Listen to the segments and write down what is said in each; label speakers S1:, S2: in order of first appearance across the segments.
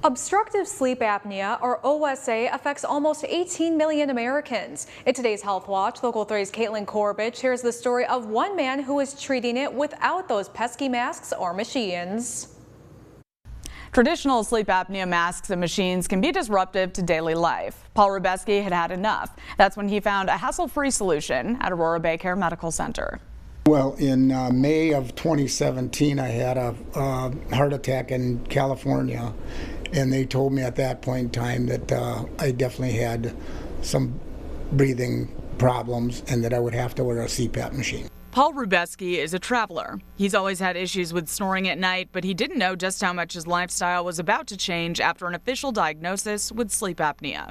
S1: Obstructive sleep apnea, or OSA, affects almost 18 million Americans. In today's Health Watch, Local 3's Caitlin Corbett shares the story of one man who is treating it without those pesky masks or machines.
S2: Traditional sleep apnea masks and machines can be disruptive to daily life. Paul Hrubesky had had enough. That's when he found a hassle-free solution at Aurora Bay Care Medical Center.
S3: Well, in May of 2017, I had a heart attack in California, and they told me at that point in time that I definitely had some breathing problems and that I would have to wear a CPAP machine.
S2: Paul Hrubesky is a traveler. He's always had issues with snoring at night, but he didn't know just how much his lifestyle was about to change after an official diagnosis with sleep apnea.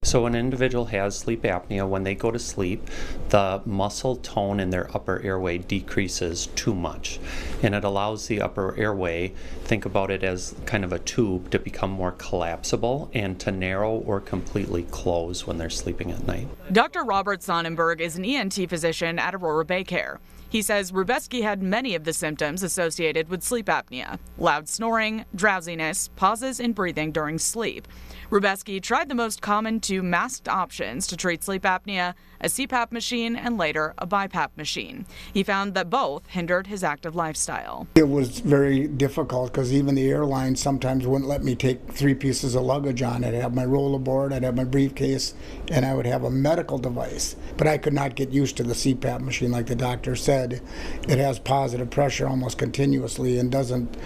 S4: So when an individual has sleep apnea, when they go to sleep, the muscle tone in their upper airway decreases too much. And it allows the upper airway, think about it as kind of a tube, to become more collapsible and to narrow or completely close when they're sleeping at night.
S2: Dr. Robert Sonnenberg is an ENT physician at Aurora Bay Care. He says Hrubesky had many of the symptoms associated with sleep apnea: loud snoring, drowsiness, pauses in breathing during sleep. Hrubesky tried the most common two masked options to treat sleep apnea: a CPAP machine and later a BiPAP machine. He found that both hindered his active lifestyle.
S3: It was very difficult because even the airlines sometimes wouldn't let me take 3 pieces of luggage on it. I'd have my rollerboard, I'd have my briefcase, and I would have a medical device. But I could not get used to the CPAP machine. Like the doctor said, it has positive pressure almost continuously and doesn't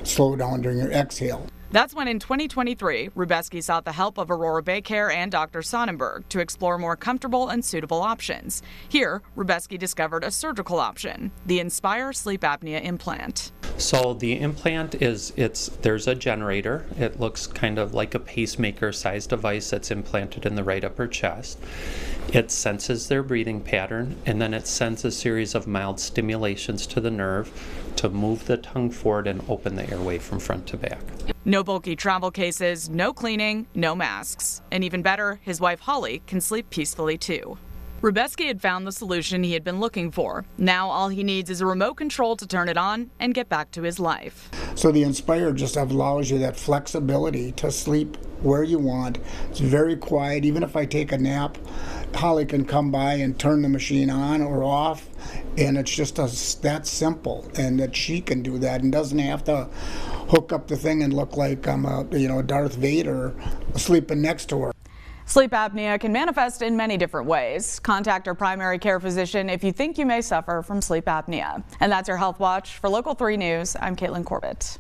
S3: slow down during your exhale.
S2: That's when in 2023, Hrubesky sought the help of Aurora Bay Care and Dr. Sonnenberg to explore more comfortable and suitable options. Here, Hrubesky discovered a surgical option: the Inspire sleep apnea implant.
S4: So the implant there's a generator. It looks kind of like a pacemaker-sized device that's implanted in the right upper chest. It senses their breathing pattern, and then it sends a series of mild stimulations to the nerve to move the tongue forward and open the airway from front to back.
S2: No bulky travel cases, no cleaning, no masks. And even better, his wife Holly can sleep peacefully too. Hrubesky had found the solution he had been looking for. Now all he needs is a remote control to turn it on and get back to his life.
S3: So the Inspire just allows you that flexibility to sleep where you want. It's very quiet. Even if I take a nap, Holly can come by and turn the machine on or off, and it's just that simple, and that she can do that and doesn't have to hook up the thing and look like I'm a Darth Vader sleeping next to her.
S2: Sleep apnea can manifest in many different ways. Contact your primary care physician if you think you may suffer from sleep apnea. And that's your Health Watch. For Local 3 News, I'm Caitlin Corbett.